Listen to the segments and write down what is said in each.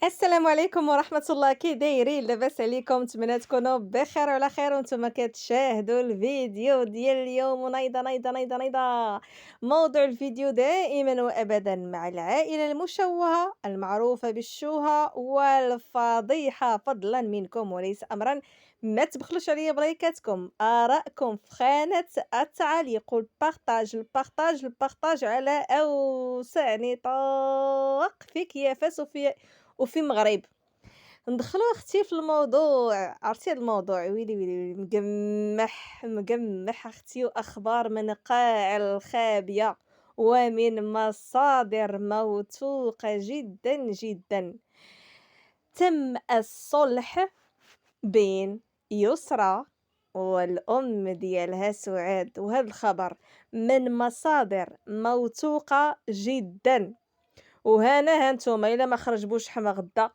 السلام عليكم ورحمة الله، كي دايرين؟ لاباس عليكم؟ نتمنى تكونوا بخير وعلى خير وانتم كتشاهدوا الفيديو ديال اليوم. ونايضة نايضة موضوع الفيديو دائما وابدا مع العائلة المشوهة المعروفة بالشوهة والفضيحة، فضلا منكم وليس امرا. ما تبخلوش عليا بريكاتكم، ارائكم في خانة التعاليق والبارطاج البارطاج على اوسع نطاق في كيافاس وفي مغرب. ندخلوا اختي في الموضوع. عرفتي هاد الموضوع؟ ويلي مقمح اختي، واخبار من قاع الخابيه ومن مصادر موثوقه جدا جدا. تم الصلح بين يسرى والأم ديالها سعاد، وهذا الخبر من مصادر موثوقة جدا. وهنا هانتوما إلا ما خرج بو شحمة غدا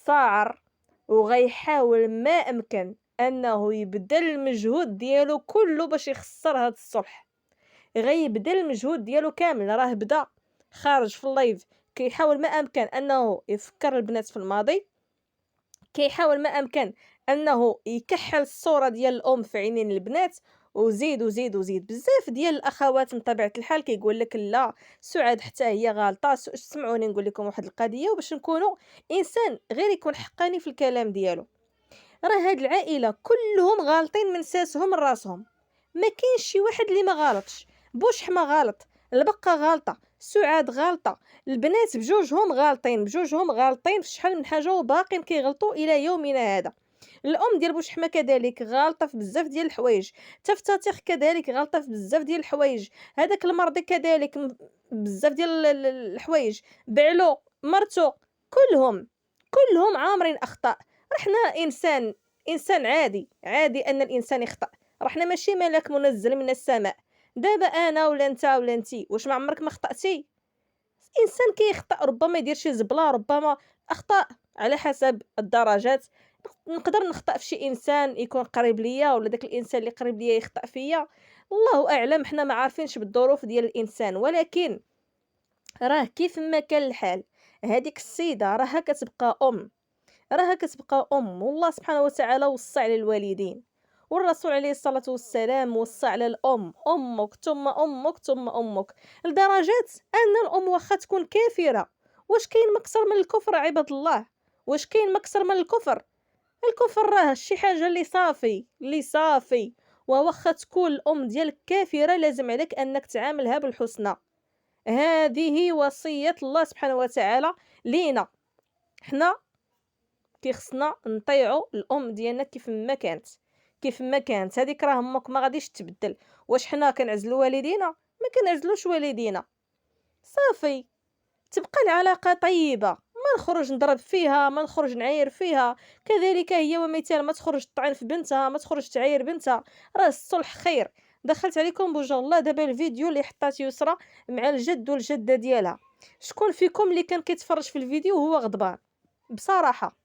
ساعر، وغيحاول ما أمكن أنه يبذل المجهود ديالو كله باش يخسر هاد الصلح. غيبذل المجهود ديالو كامل، راه بدا خارج في اللايف كيحاول ما أمكن أنه يفكر البنات في الماضي، كيحاول ما أمكن أنه يكحّل الصورة ديال الأم في عينين البنات، وزيد بزاف ديال الأخوات من طبيعة الحال كيقول لك لا، سعاد حتى هي غالطة. سمعوني نقول لكم واحد القضية وباش نكونوا إنسان غير يكون حقاني في الكلام ديالو. راه هاد العائلة كلهم غالطين من ساسهم لراسهم، ما كاينش شي واحد اللي ما غلطش. بوشحمة غلط، البقة غالطة، سعاد غالطة، البنات بجوجهم غالطين في شحال من حاجة وباقين كيغلطوا إلى يومنا هذا. الأم ديال بوشحمة كذلك غالطة في بزاف ديال الحوايج، تفتتيخ كذلك غالطة في بزاف ديال الحوايج، هذاك المرضي كذلك بزاف ديال الحوايج، بعلو، مرتو، كلهم عامرين أخطاء. رحنا إنسان عادي أن الإنسان يخطأ، رحنا ماشي ملاك منزل من السماء. دابا أنا ولا أنت ولا أنتِ، واش ما عمرك ما خطأتِ؟ الإنسان كيخطأ، ربما يدير شي زبلة، ربما أخطاء على حسب الدرجات. نقدر نخطأ في شي إنسان يكون قريب ليا، ولا داك الإنسان اللي قريب ليا يخطأ فيا، الله أعلم، حنا ما عارفينش بالظروف ديال الإنسان. ولكن راه كيف ما كان الحال، هاديك السيدة راها كتبقى أم، والله سبحانه وتعالى وصى على الوالدين، والرسول عليه الصلاة والسلام وصى على الأم، أمك ثم أمك ثم أمك، لدرجة أن الأم واخا تكون كافرة. واش كاين مكسر من الكفر عباد الله؟ واش كاين مكسر من الكفر؟ الكفر راه شي حاجة اللي صافي. وواخا تكون الأم ديالك كافرة لازم عليك أنك تعاملها بالحسنى. هذه وصية الله سبحانه وتعالى لينا حنا. خصنا نطيعوا الام ديالنا كيف ما كانت هذيك، راه امك ما غاديش تبدل. واش حنا كنعزلوا والدينا؟ ما كنعزلوش والدينا، صافي تبقى العلاقه طيبه، ما نخرج نضرب فيها، ما نخرج نعاير فيها. كذلك هي ومثال ما تخرج تطعن في بنتها، ما تخرج تعاير بنتها. راه الصلح خير. دخلت عليكم بوجه الله دابا الفيديو اللي حطات يسرى مع الجد والجده ديالها. شكون فيكم اللي كان كيتفرج في الفيديو وهو غضبان؟ بصراحه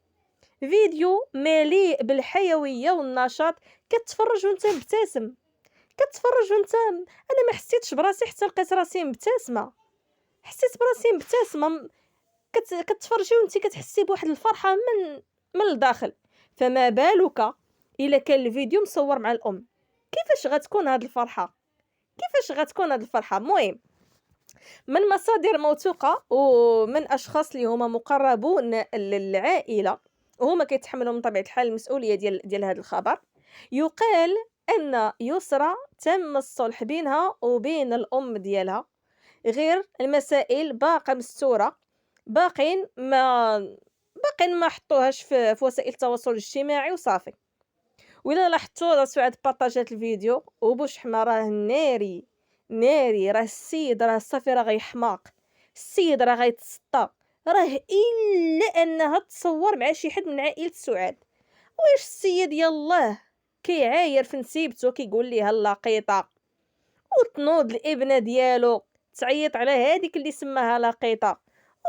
فيديو مليء بالحيوية والنشاط، كتفرج وانت مبتسم، كتفرج وانت انا ما حسيتش براسي حتى لقيت راسي مبتسمه، حسيت براسي مبتسمه كتفرجي وانت كتحسي بواحد الفرحه من الداخل. فما بالك الا كان الفيديو مصور مع الام؟ كيفاش غتكون هاد الفرحه؟ المهم، من مصادر موثوقة ومن أشخاص اللي هما مقربون للعائلة، وهما كيتحملوا من طبيعة الحال المسؤولية ديال هذا الخبر، يقال أن يسرى تم الصلح بينها وبين الأم ديالها، غير المسائل باقا مستورة، باقين ما حطوهاش في وسائل التواصل الاجتماعي وصافي. وإلا لاحظتوا راه سعاد بارطاجات الفيديو وبوشحمة راه ناري، راه السيد راه صافي راه غيحماق، السيد راه غيتسطى، راه إلا أنها تصور مع شي حد من عائلة سعاد. واش السيد يلاه كيعاير في نسيبته كيقول ليها اللقيطة، وتنوض الابنة ديالو تعيط على هذيك اللي سماها لقيطة،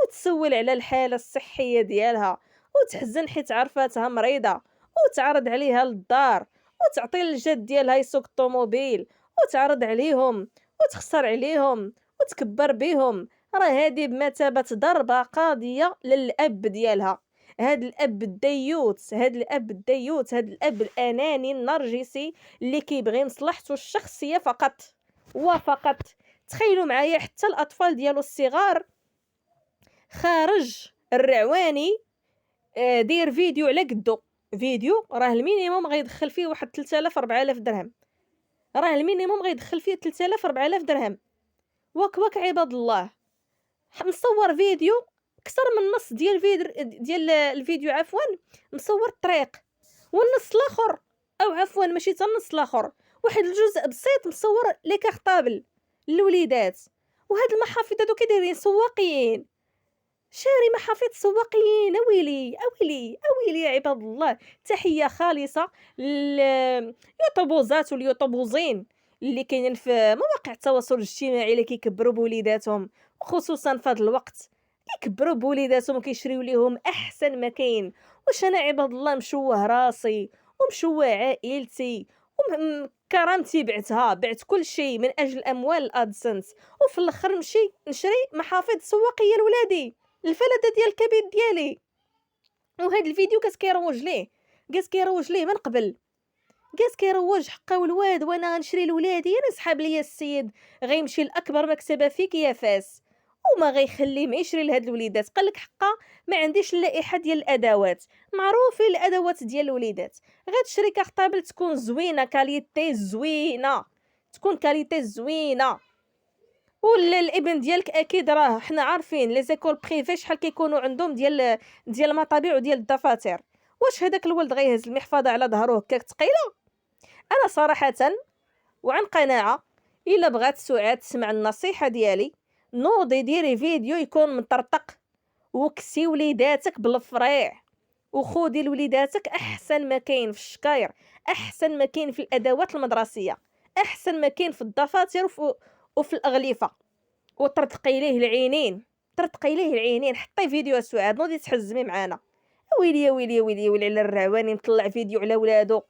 وتسول على الحالة الصحية ديالها، وتحزن حيت عرفاتها مريضة، وتعرض عليها للدار، وتعطي للجد ديالها يسوق الطوموبيل، وتعرض عليهم، وتخسر عليهم، وتكبر بهم. راه هادي بمثابة ضربة قاضية للأب ديالها. هاد الأب الديوث، هاد الأب الديوث، هاد الأب الأناني النرجسي اللي كيبغي مصلحته الشخصية فقط وفقط. تخيلوا معايا حتى الأطفال ديالو الصغار خارج الرعواني داير فيديو على قدو. فيديو راه المينيموم غيدخل فيه واحد 3000 4000 درهم، راه المينيموم غيدخل فيه 3000 4000 درهم. واك عباد الله، مصور فيديو كثر من النص ديال الفيديو عفوا مصور الطريق، والنص الاخر او عفوا ماشي حتى النص الاخر، واحد الجزء بسيط مصور لي كارطابل للوليدات. وهاد المحافظ هادو كيدايرين سواقين، شاري محافظ سواقين. اويلي اويلي اويلي يا عباد الله. تحيه خالصه لليوتوبوزات واليوتوبوزين اللي كاينين في مواقع التواصل الاجتماعي اللي كيكبروا بوليداتهم، وخصوصا في هذا الوقت كيكبروا بوليداتهم وكيشريو ليهم احسن ما كاين. واش انا عباد الله مشوه راسي ومشوه عائلتي كرامتي بعت كل شيء من اجل اموال الادسنس، وفي الاخر نمشي نشري محافظ سواقيه لولادي الفلده ديال الكبد ديالي؟ وهذا الفيديو كاس كيروج ليه من قبل، كاس كيروج حقه والواد. وانا غنشري لولادي، انا سحاب ليا السيد غيمشي لاكبر مكتبه فيك يا فاس وما غيخليه ما يشري لهاد الوليدات. قالك حقا ما عنديش اللائحه ديال الادوات، معروفين الادوات ديال الوليدات. غتشري كارطابل تكون زوينه، كاليتي زوينه، تكون كاليتي زوينه. ولا الابن ديالك اكيد راه حنا عارفين لي زيكول بريفي شحال كيكونوا عندهم ديال المطابع وديال الدفاتر. واش هذاك الولد غيهز المحفظه على ظهره هكاك ثقيله؟ انا صراحه وعن قناعه الا بغات سعاد تسمع النصيحه ديالي، نوضي ديري فيديو يكون مطرطق وكسي وليداتك بالفريع، وخودي لوليداتك احسن ما كاين في الشكاير، احسن ما كاين في الادوات المدرسيه، احسن ما كاين في الدفاتر وفي الاغلفه، وطرطقي ليه العينين، طرطقي ليه العينين. حطي فيديو سعاد نوضي تحزمي معانا. ويلي يا ويلي يا ويلي يا ويلي على الرعواني مطلع فيديو على ولادو.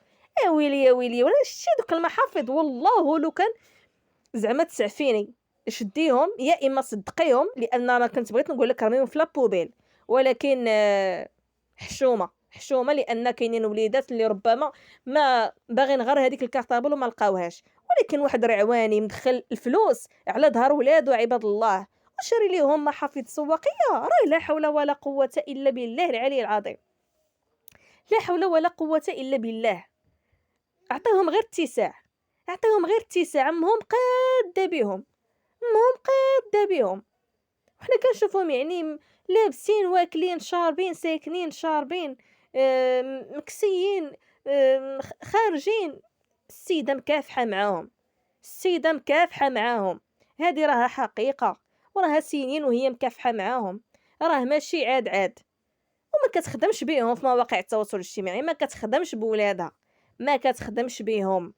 يا ويلي يا ويلي، ولا شتي دوك المحافظ والله لو كان زعما تسعفيني شديهم يا اما صدقيهم، لان انا كنت بغيت نقول لك رميهم في لابوبيل، ولكن حشومه لان كاينين وليدات اللي ربما ما باغين غير هذيك الكارطابل وما لقاوهاش. ولكن واحد رعواني مدخل الفلوس على ظهر ولادو عباد الله وشري ليهم محافظ سواقيه، راه لا حول ولا قوه الا بالله العلي العظيم. لا حول ولا قوه الا بالله. عطيهم غير اتساع، عطيهم غير اتساع. امهم قاده بهم، امهم قاده بهم. وحنا كنشوفهم يعني لابسين واكلين شاربين ساكنين شاربين مكسيين خارجين. السيده مكافحه معاهم، السيده مكافحه معاهم. هذه راها حقيقه وراها سنين وهي مكافحه معاهم، راه ماشي عاد وما كتخدمش بيهم في مواقع التواصل الاجتماعي، ما كتخدمش بولادها، ما كتخدمش بيهم.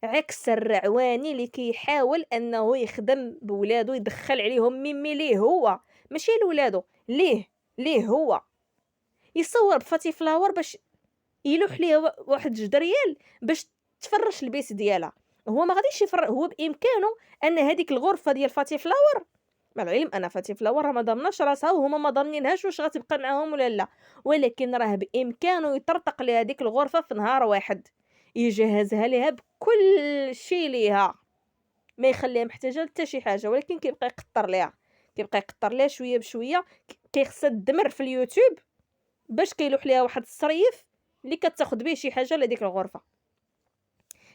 عكس الرعواني اللي كيحاول انه يخدم بولادو، يدخل عليهم ميمي ليه هو ماشي لولادو، ليه هو يصور بفاتي فلاور باش يلوح ليه واحد 2 ريال باش تفرش البيت ديالها. هو ما غاديش هو بامكانه ان هذيك الغرفه ديال فاتي فلاور، مع العلم انا فاتي فلاور ما ضمناش راسها وهما ما ضامنينهاش واش غتبقى معاهم ولا لا، ولكن راه بامكانه يطرطق لها هذيك الغرفه في نهار واحد، يجهزها لها بكل شيء ليها، ما يخليها محتاجه حتى شي حاجه، ولكن كيبقى يقطر ليها شويه بشويه. كيخصها تدمر في اليوتيوب باش كيلوح ليها واحد الصريف اللي كتاخذ به شي حاجه لهذيك الغرفه.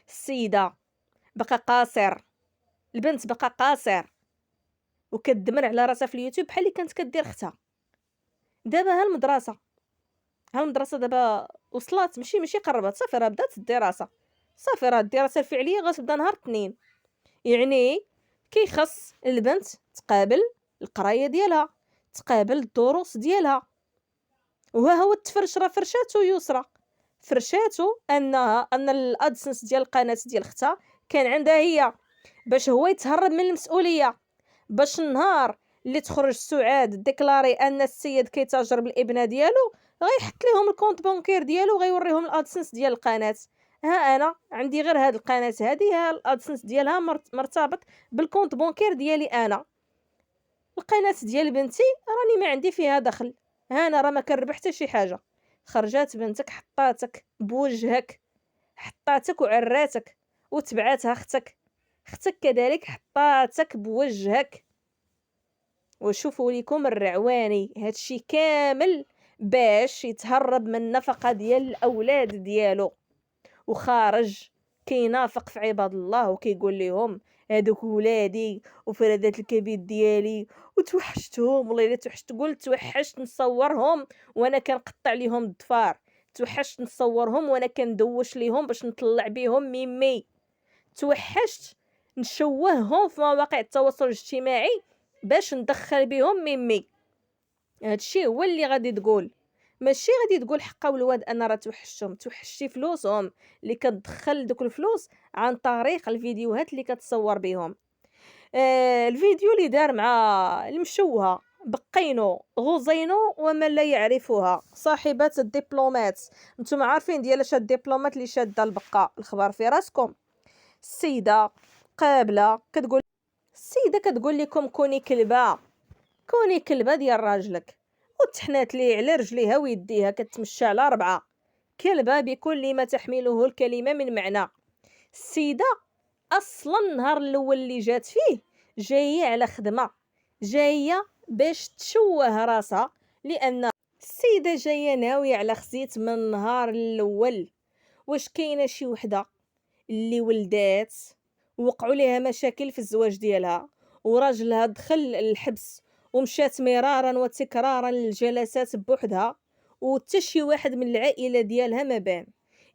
السيده بقى قاصر، البنت بقى قاصر وكتدمر على راسها في اليوتيوب بحال اللي كانت كدير اختها. دابا ها المدرسه دابا وصلت، ماشي قربت، صافي راه بدات الدراسه، صافي راه الدراسه الفعليه غتبدا نهار الاثنين. يعني كيخص البنت تقابل القرايه ديالها، تقابل الدروس ديالها. وها هو التفرش راه فرشاتو يسرى، فرشاتو ان الادسنس ديال القناه ديال اختها كان عندها هي، باش هو يتهرب من المسؤوليه، باش النهار اللي تخرج سعاد ديكلاري ان السيد كيتاجر بالابنه ديالو غيحط لهم الكونت بانكير ديالو وغيوريهم الادسنس ديال القناه. ها انا عندي غير هاد القناه هادي، ها الادسنس ديالها مرتبط بالكونت بانكير ديالي انا. القناه ديال بنتي راني ما عندي فيها دخل، ها انا راه ما كنربح حتى شي حاجه. خرجات بنتك حطاتك بوجهك، حطاتك وعراتك، وتبعاتها اختك، اختك كذلك حطاتك بوجهك. وشوفوا ليكم الرعواني هادشي كامل باش يتهرب من النفقه ديال الاولاد ديالو، وخارج كينافق في عباد الله وكيقول لهم هادوك ولادي وفرادات الكبد ديالي وتوحشتهم. والله الا توحشت، قلت توحشت نصورهم وانا كنقطع ليهم الضفار، توحشت نصورهم وانا كندوش ليهم باش نطلع بيهم ميمي، توحشت نشوههم في مواقع التواصل الاجتماعي باش ندخل بهم ميمي. هادشي هو اللي غادي تقول، ماشي غادي تقول حقا الواد انا راه توحشتهم. توحشتي فلوسهم اللي كتدخل دوك الفلوس عن طريق الفيديوهات اللي كتصور بهم. الفيديو اللي دار مع المشوهه بقينو غزينو ومن لا يعرفها صاحبة الدبلومات. نتوما عارفين ديالاش هاد الدبلومات اللي شاده البقاء، الخبر في راسكم. السيده قابله كتقول، السيده كتقول لكم كوني كلبه، كوني كلبه ديال راجلك، وتحنات ليه على رجليها ويديها كتمشى على ربعه، كلبه بكل ما تحمله الكلمه من معنى. السيده اصلا النهار الاول اللي جات فيه جايه على خدمه، جايه باش تشوه راسها، لان السيده جايه ناويه على خزيت من النهار الاول. واش كاينه شي وحده اللي ولدات وقعوا ليها مشاكل في الزواج ديالها وراجلها دخل الحبس ومشات مرارا وتكرارا للجلسات بوحدها وحتى شي واحد من العائله ديالها ما بان؟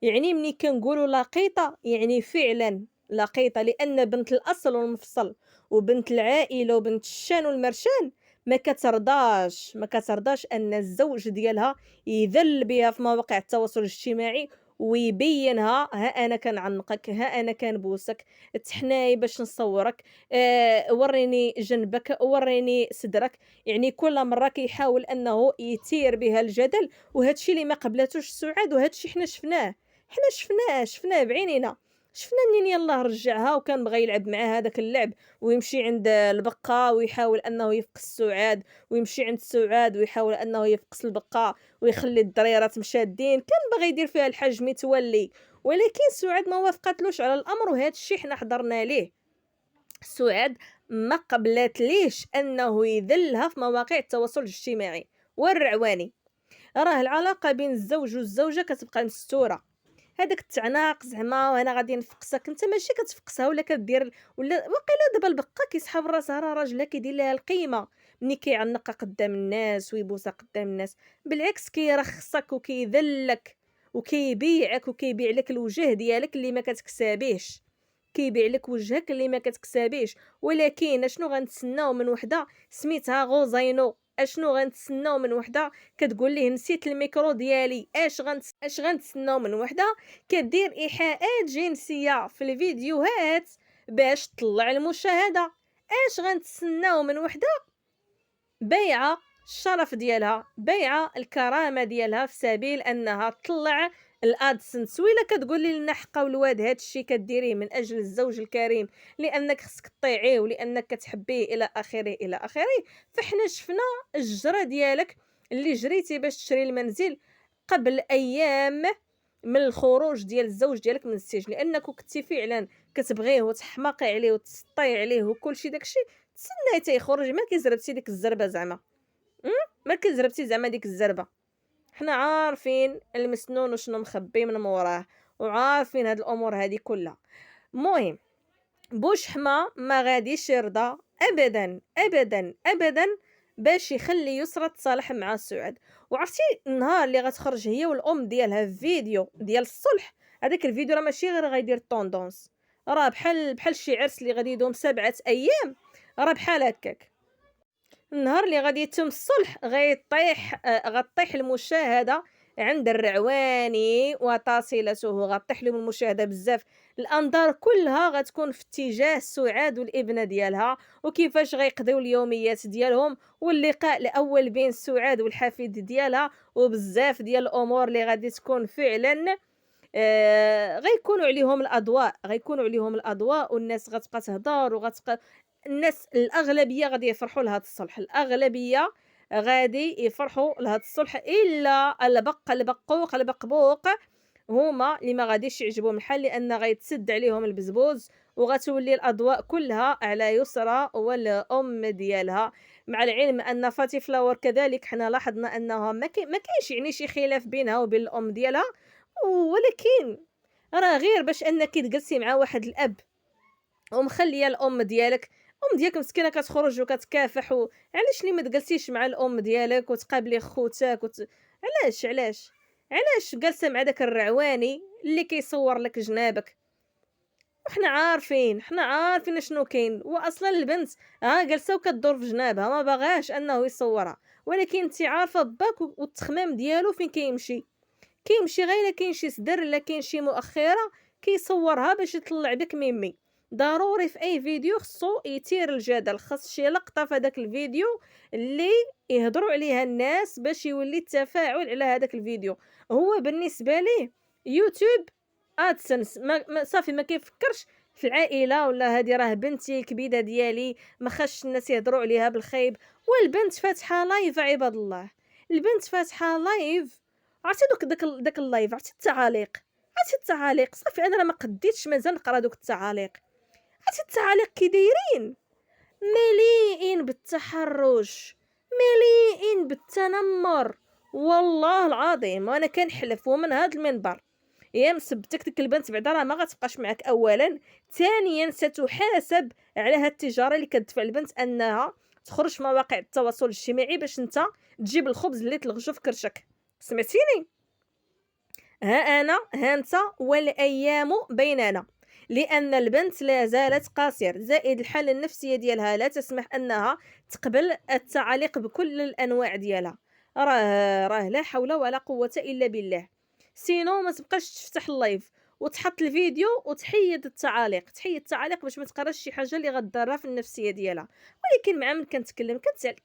يعني ملي كنقولوا لقيطه يعني فعلا لقيطه، لان بنت الاصل والمفصل وبنت العائله وبنت الشان والمرشان ما كترضاش ان الزوج ديالها يذل بها في مواقع التواصل الاجتماعي ويبينها، ها انا كنعنقك، ها انا كنبوسك، تحناي باش نصورك، وريني جنبك، وريني صدرك. يعني كل مره كيحاول انه يثير بها الجدل، وهادشي اللي ما قبلتوش سعاد، وهادشي حنا شفناه بعينينا. شفنا منين يلاه رجعها وكان بغى يلعب معاه هذاك اللعب ويمشي عند البقاء ويحاول انه يفقس سعاد، ويمشي عند سعاد ويحاول انه يفقس البقاء ويخلي الدريرات مشادين، كان باغي يدير فيها الحاج متولي. ولكن سعاد ما وافقتلوش على الامر، وهذا الشيء حنا حضرنا ليه. سعاد ما قبلت ليش انه يذلها في مواقع التواصل الاجتماعي. والرعواني راه العلاقه بين الزوج والزوجه كتبقى مستوره. هذاك التعناق زعما وانا غادي نفقسك، انت ماشي كتفقسها ولا كدير، ولا واقيلا دابا البقا كيسحاب راسها راه راجلها كيدير لها القيمه ملي كيعنقها قدام الناس ويبوسها قدام الناس. بالعكس كيرخصك وكيذلك وكيبيعك وكيبيع لك الوجه ديالك اللي ما كتكسابيش، كيبيع لك وجهك اللي ما كتكسابيش. ولكن اشنو غنتسناو من وحده سميتها غوزينو؟ اشنو غنتسناو من وحده كتقول ليه نسيت الميكرو ديالي؟ اش غنتسناو من وحده كدير ايحاءات جنسيه في الفيديوهات باش تطلع المشاهده؟ اش غنتسناو من وحده بيعه الشرف ديالها، بيعه الكرامه ديالها في سبيل انها تطلع الادسنس؟ ويلا كتقولي لنا حقا والواد هادشي كديريه من اجل الزوج الكريم، لانك خصك تطيعيه ولانك كتحبيه الى اخره الى اخره، فحنا شفنا الجرة ديالك اللي جريتي باش تشري المنزل قبل ايام من الخروج ديال الزوج ديالك من السجن، لانك كنتي فعلا كتبغيه وتحماقي عليه وتسطي عليه وكل شيء داكشي. تسناي تيخرج، ما كيزربتي ديك الزربه زعما، ما كيزربتي زعما ديك الزربه. حنا عارفين المسنون وشنو مخبي من موراه، وعارفين هاد الامور هادي كلها. المهم بوشحمه ما غاديش يرضى ابدا ابدا ابدا باش يخلي يسرى تصالح مع سعاد. وعرفتي النهار اللي غتخرج هي والام ديالها في فيديو ديال الصلح، هذاك الفيديو راه ماشي غير غيدير طوندونس، راه بحال شي عرس اللي غادي يدوم 7 ايام، راه بحال هكاك. النهار اللي غادي يتم الصلح غطيح المشاهده عند الرعواني وتصلته، غطيح لهم المشاهده بزاف. الانظار كلها غتكون في اتجاه سعاد والابنه ديالها وكيفاش غيقضيو اليوميات ديالهم، واللقاء الاول بين سعاد والحفيد ديالها، وبزاف ديال الامور اللي غادي تكون فعلا غيكونوا عليهم الاضواء، والناس غتبقى تهضر الناس الأغلبية غادي يفرحوا لهذا الصلح، الأغلبية غادي يفرحوا لهذا الصلح، إلا البقوق البقبوق هما اللي ما غاديش يعجبهم الحال، لأن غيتسد عليهم البزبوز وغتولي الأضواء كلها على يسرى والأم ديالها. مع العلم أن فاتي فلاور كذلك حنا لاحظنا أنها ما كاينش يعني شي خلاف بينها وبين الأم ديالها، ولكن راه غير باش أنك تجلسي مع واحد الأب ومخليه الأم ديالك، الأم ديالك مسكينة كتخرج وكتكافح علاش لي ما تجلسيش مع الأم ديالك وتقابلي خوتك علاش جالسة مع داك الرعواني اللي كيصور لك جنابك؟ حنا عارفين شنو كاين، واصلا البنت جالسه وكدور في جنابها ما باغاش انه يصورها، ولكن انت عارفه باك والتخمام ديالو فين كيمشي غير الا كاين شي صدر لا كاين شي مؤخره كيصورها باش يطلع بك ميمي. ضروري في اي فيديو خصو يثير الجدل، خاص شي لقطه في هذاك الفيديو اللي يهضروا عليها الناس باش يولي التفاعل على هذاك الفيديو. هو بالنسبه ليه يوتيوب ادسنس صافي ما كيفكرش في العائله، ولا هذه راه بنتي الكبيده ديالي ما خاصش الناس يهضروا عليها بالخايب. والبنت فاتحه لايف عباد الله، البنت فاتحه لايف، عرفتي داك اللايف، عرفتي التعاليق صافي انا راه ما قديتش مازال نقرا دوك التعاليق. عرفتي التعاليق كي دايرين مليئين بالتحرش، مليئين بالتنمر، والله العظيم وانا كنحلف ومن هذا المنبر يا مسبتك ديك البنت بعدا راه ما غتبقاش معك، اولا ثانيا ستحاسب على هاد التجاره اللي كتدفع البنت انها تخرج في مواقع التواصل الاجتماعي باش انت تجيب الخبز اللي تلغجو في كرشك. سمعتيني؟ ها انت والايام بيننا، لان البنت لا زالت قاصر، زائد الحاله النفسيه ديالها لا تسمح انها تقبل التعاليق بكل الانواع ديالها. راه لا حول ولا قوه الا بالله. سينو ما تبقاش تفتح اللايف وتحط الفيديو وتحيد التعاليق، باش ما تقراش شي حاجه اللي غضرها في النفسيه ديالها. ولكن مع من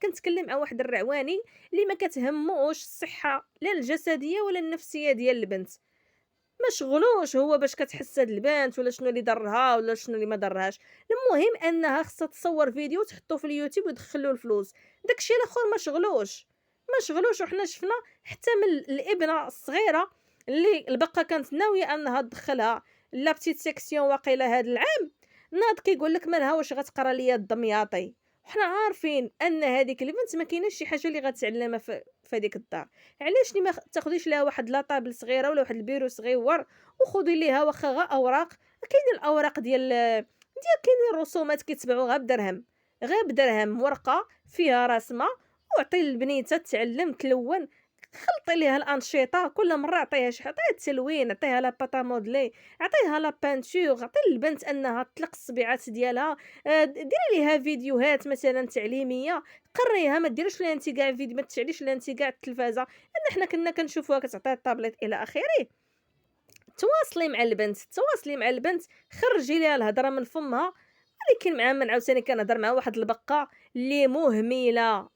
كنتكلم مع واحد الرعواني اللي ما كتهموش الصحه لا الجسديه ولا النفسيه ديال البنت، ما شغلوش هو باش كتحس هاد البنت ولا شنو اللي ضرها ولا شنو اللي ما ضرهاش. المهم انها خصها تصور فيديو وتحطو في اليوتيوب ويدخلوا الفلوس، داكشي الاخر ما شغلوش. وحنا شفنا حتى من الابنه الصغيره اللي البقه كانت ناويه انها تدخلها لا بتيت سيكسيون واقيلا هاد العام، ناض كيقول لك مالها واش غتقرا ليا الدمياطي. وحنا عارفين ان هذيك البنت ما كايناش شي حاجه اللي غتعلمها في هذيك الدار. علاش لي ما تاخديش لها واحد لاطابل صغيره ولا واحد البيرو صغيور وخذي ليها واخا غا اوراق؟ كاين الاوراق كاين الرسومات كيتباعوا غير بدرهم ورقه فيها رسمه، وعطي البنيته تعلم تلون، خلطي ليها الانشطه كل مره عطيها شي، عطيها التلوين، عطيها لا باتا مودلي، عطيها لا بانتور، عطي البنت انها تطلق الصبيعات ديالها. ديري ليها فيديوهات مثلا تعليميه، قريها، ما ديريش لها انت كاع فيديو، ما تشعليش لها انت كاع التلفازه، ان حنا كنا كنشوفوها كتعطيها الطابليت الى اخره. تواصلي مع البنت، خرجي ليها الهضره من فمها. ولكن مع من عاوتاني كنهضر مع واحد البقه اللي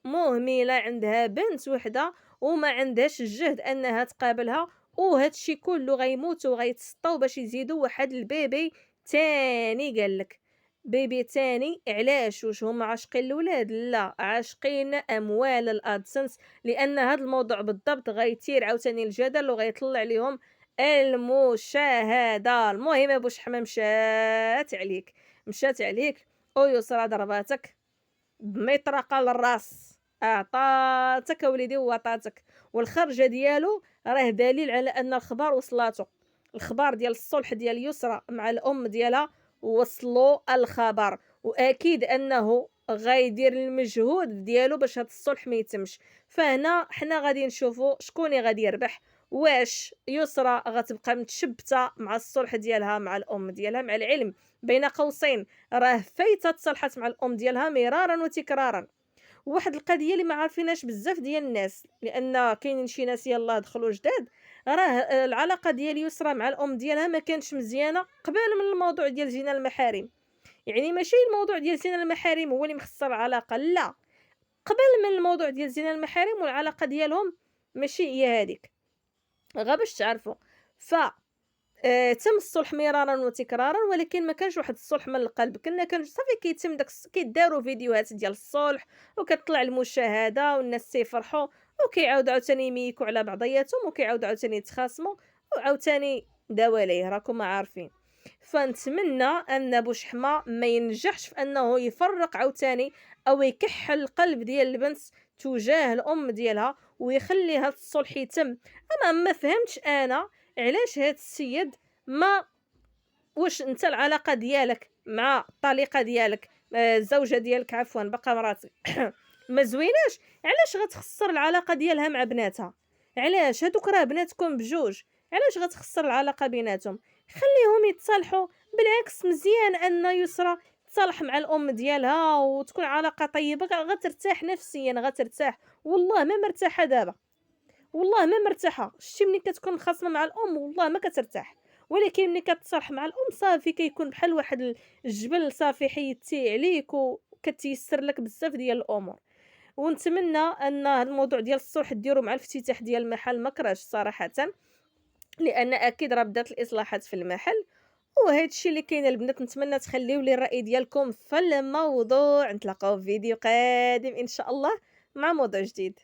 مهمله عندها بنت وحده وما عندهاش الجهد انها تقابلها، وهادشي كله غيموتوا وغيتسطاو باش يزيدوا واحد البيبي تاني. قالك بيبي تاني علاش؟ واش هما عاشقين الاولاد؟ لا، عاشقين اموال الادسنس، لان هذا الموضوع بالضبط غيثير عاوتاني الجدل وغيطلع عليهم المشاهده. المهم ابو شحمه مشات عليك ويسرى ضرباتك بمطرقه للراس، اعطاتك وليدي وعطاتك. والخرجه ديالو راه دليل على ان الخبر وصلاته، الخبر ديال الصلح ديال يسرى مع الام ديالها وصلوا الخبر، واكيد انه غيدير المجهود ديالو باش هذا الصلح ما يتمش. فهنا حنا غادي نشوفوا شكون اللي غادي يربح، واش يسرى غتبقى متشبته مع الصلح ديالها مع الام ديالها. مع العلم بين قوسين راه فايته تصالحات مع الام ديالها مرارا وتكرارا. واحد القضيه اللي ما عارفيناش بزاف ديال الناس، لان كاينين شي ناس يلاه دخلوا جداد، راه العلاقه ديال يسرى مع الام ديالها ما كانتش مزيانه قبل من الموضوع ديال زنا المحارم. يعني ماشي الموضوع ديال زنا المحارم هو اللي مخسر العلاقه، لا، قبل من الموضوع ديال زنا المحارم والعلاقه ديالهم ماشي هي هذيك، غا باش تعرفوا. ف تم الصلح مرارًا وتكرارًا، ولكن ما كانش واحد الصلح من القلب، كان صافي كيتم داك كيداروا فيديوهات ديال الصلح، وكتطلع المشاهدة والناس تيفرحوا، وكيعاودوا عاوتاني يميكوا على بعضياتهم، وكيعاودوا عاوتاني يتخاصموا، وعاوتاني دواليه راكم عارفين. فنتمنى أن بوشحمة ما ينجحش في أنه يفرّق عاوتاني أو يكحّل القلب ديال البنت تجاه الأم ديالها، ويخلّي هاد الصلح يتم. أنا ما فهمتش أنا علاش هاد السيد ما واش أنت العلاقة ديالك مع الطليقة ديالك الزوجة ديالك عفوًا باقا مراتك ما زويناش، علاش غتخسّر العلاقة ديالها مع بناتها؟ علاش؟ هادوك راه بناتكم بجوج، علاش غتخسّر العلاقة بيناتهم؟ خلّيهم يتصالحوا، بالعكس مزيان أن يسرى تصالح مع الأم ديالها وتكون علاقة طيبة، غترتاح نفسيًا غترتاح، والله ما مرتاحة دابا. والله ما مرتاحة، شتي ملي كتكون مخاصمة مع الأم والله ما كترتاح، ولكن ملي كتصالح مع الأم صافي كيكون بحال واحد الجبل صافي حيدتيه عليك وكتيسر لك بزاف ديال الأمور، ونتمنى أن هاد الموضوع ديال الصلح ديرو مع الافتتاح ديال المحل ما كرهتش صراحةً، لأن أكيد راه بدات الإصلاحات في المحل، وهاد الشي اللي كاين البنات نتمنى تخليو لي الرأي ديالكم في الموضوع، نتلاقاو في فيديو قادم إن شاء الله مع موضوع جديد.